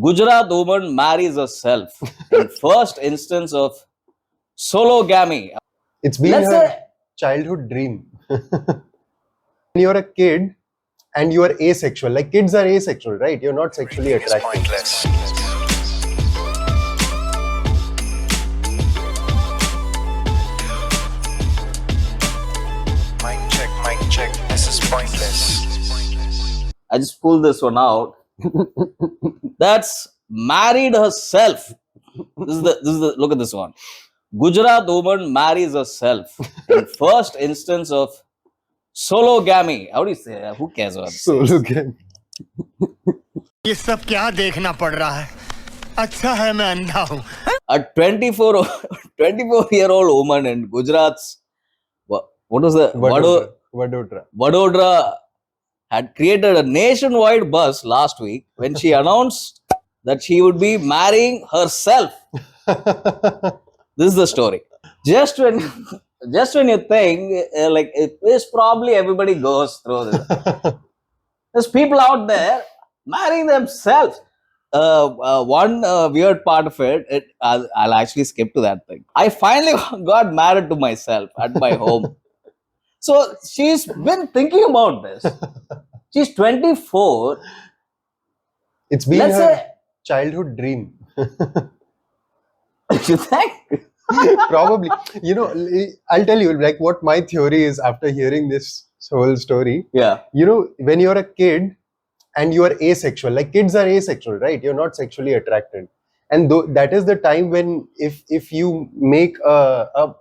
Gujarat woman marries herself in first instance of sologamy. It's been Let's her say childhood dream. When you're a kid and you are asexual, like kids are asexual, right? You're not sexually attracted. Mic check, this is pointless. I just pulled this one out. That's married herself. This is the look at this one. Gujarat woman marries herself in first instance of sologamy. How do you say that? Who cares about this? Sologamy. ये सब क्या देखना पड़ रहा है अच्छा है मैं अंधा हूँ A 24-year-old woman in Gujarat's what was the Vadodara had created a nationwide buzz last week when she announced that she would be marrying herself. This is the story. Just when you think like this, probably everybody goes through this. There's people out there marrying themselves. One weird part of it, I'll actually skip to that thing. I finally got married to myself at my home. So she's been thinking about this. She's 24. It's been Let's her say- childhood dream. You think? Probably. You know, I'll tell you, like, what my theory is after hearing this whole story. Yeah. You know, when you're a kid and you are asexual, like kids are asexual, right? You're not sexually attracted. And that is the time when if you make a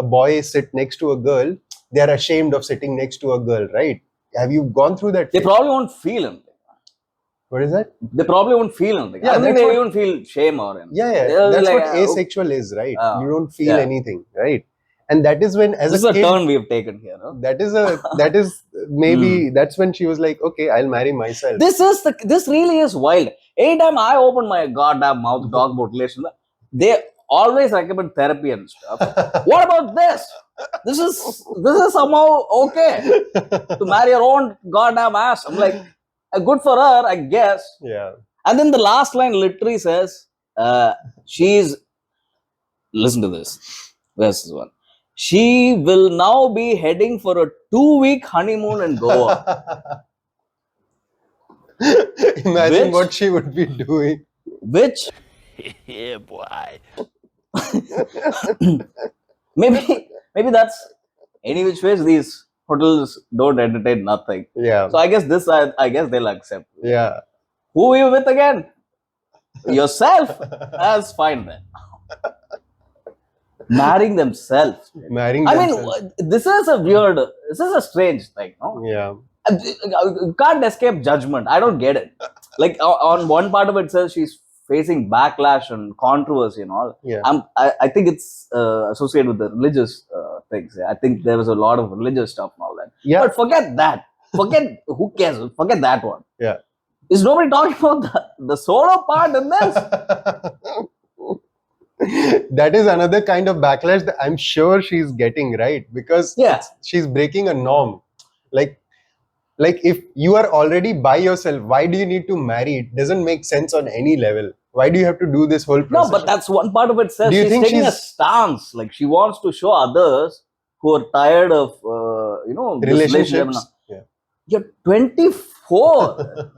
boy sit next to a girl, they are ashamed of sitting next to a girl, right? Have you gone through that? They probably won't feel anything. What is that? They probably won't feel anything. Yeah, I don't think that's they what- even feel shame or anything. Yeah, They'll be that's like, what asexual is, right? You don't feel yeah. anything, right? And that is when, as This is a a kid, turn we have taken here. No? that is maybe that's when she was like, okay, I'll marry myself. This really is wild. Anytime I open my goddamn mouth to talk about relationship, they always recommend therapy and stuff. What about this? This is somehow okay to marry your own goddamn ass. I'm like, good for her, I guess. Yeah. And then the last line literally says, listen to this. Where's this one? She will now be heading for a 2-week honeymoon in Goa. Imagine Which- what she would be doing. Which yeah boy maybe that's any which ways these hotels don't entertain nothing. Yeah. So I guess I guess they'll accept. Yeah. Who are you with again? Yourself? That's fine then. Marrying themselves. Marrying I themselves. mean, this is a strange thing, no? Yeah. You can't escape judgment. I don't get it. Like on one part of it says she's facing backlash and controversy and all. Yeah. I think it's associated with the religious things. I think there was a lot of religious stuff and all that. Yeah. But forget that. Forget who cares. Forget that one. Yeah. Is nobody talking about the solo part in this? That is another kind of backlash that I'm sure she's getting, right? Because Yeah. she's breaking a norm. Like if you are already by yourself, why do you need to marry? It doesn't make sense on any level. Why do you have to do this whole No, process? but that's one part of it says Do you she's think taking a she's- stance. Like she wants to show others who are tired of this relationship. relationships. Yeah. You're 24.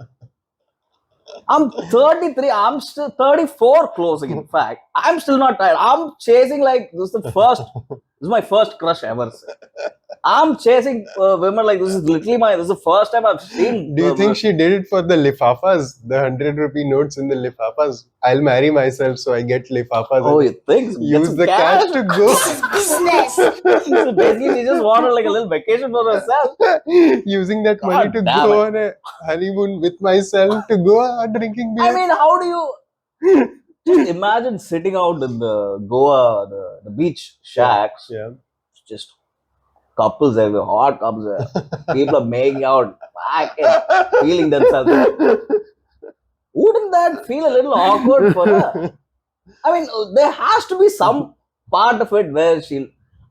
I'm 33. I'm still 34 closing. In fact, I'm still not tired. I'm chasing like this is my first crush ever. Sir. I'm chasing women like this is the first time I've seen. Do you think she did it for the lifafas, the 100 rupee notes in the lifafas? I'll marry myself so I get lifafas. Oh, and you think? Get use some the cash to go. So basically, she just wanted like a little vacation for herself. Using that money God to damn go it. on a honeymoon with myself to go out drinking beer. I mean, how do you just imagine sitting out in the Goa, the beach shacks, Yeah. just couples everywhere, hot couples there. People are making out, feeling themselves. Wouldn't that feel a little awkward for her? I mean, there has to be some part of it where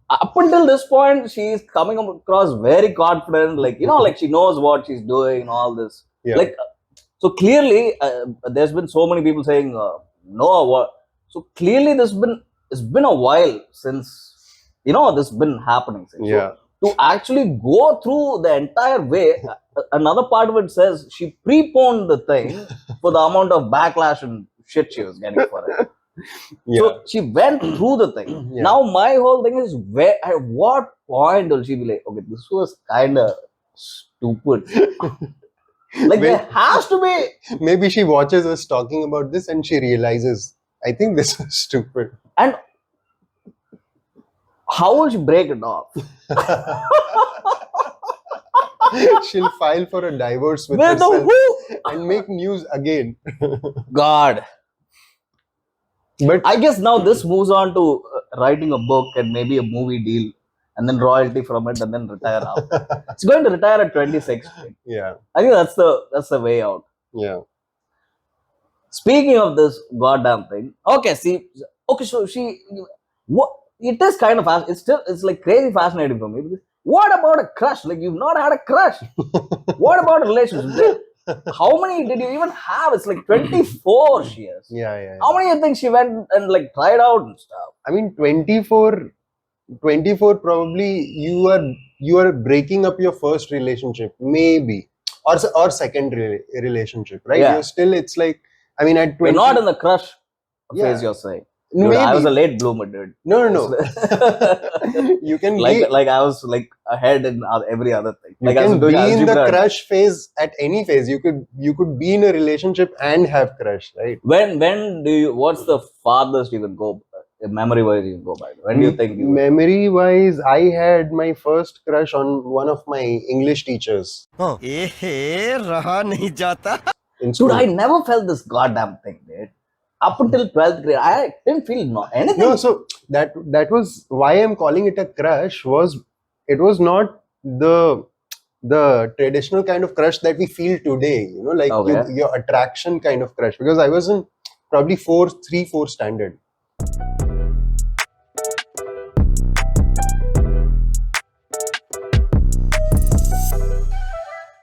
up until this point, she's coming across very confident, like, like she knows what she's doing and all this. Yeah. Like, So clearly, there's been so many people saying no. What? So clearly, it's been a while since this has been happening. So Yeah. to actually go through the entire way, another part of it says she preponed the thing for the amount of backlash and shit she was getting for it. Yeah. So she went through the thing. Yeah. Now my whole thing is at what point will she be like, okay, this was kind of stupid. Like there has to be. Maybe she watches us talking about this and she realizes, I think this is stupid. And how will she break it off? She'll file for a divorce with Where the herself who? and make news again. God. But I guess now this moves on to writing a book and maybe a movie deal, and then royalty from it, and then retire after. It's going to retire at 26. yeah, I think that's the way out. yeah. Speaking of this goddamn thing, okay, so what? It is kind of fast. It's like crazy fascinating for me because what about a crush? Like you've not had a crush. What about a relationship? How many did you even have? It's like 24 she is. Yeah. How many you think she went and like tried out and stuff? I mean, 24 probably you are breaking up your first relationship, maybe, or second relationship, right? Yeah. You're still, it's like, I mean, at 20, You're not in the crush phase, Yeah. you're saying. Dude, maybe. I was a late bloomer, dude. No. You can be, like I was like ahead in every other thing. you Like I was can doing be in the algebra. crush phase at any phase. You could be in a relationship and have crush, right? When do you? What's the farthest you can go? Memory wise, you can go back. When do you think? Memory wise, I had my first crush on one of my English teachers. रहा नहीं जाता In Dude, school. I never felt this goddamn thing, dude. Up until 12th grade, I didn't feel anything. No, so that was why I'm calling it a crush. It was not the traditional kind of crush that we feel today. Like Okay. your attraction kind of crush. Because I was in probably 4th standard.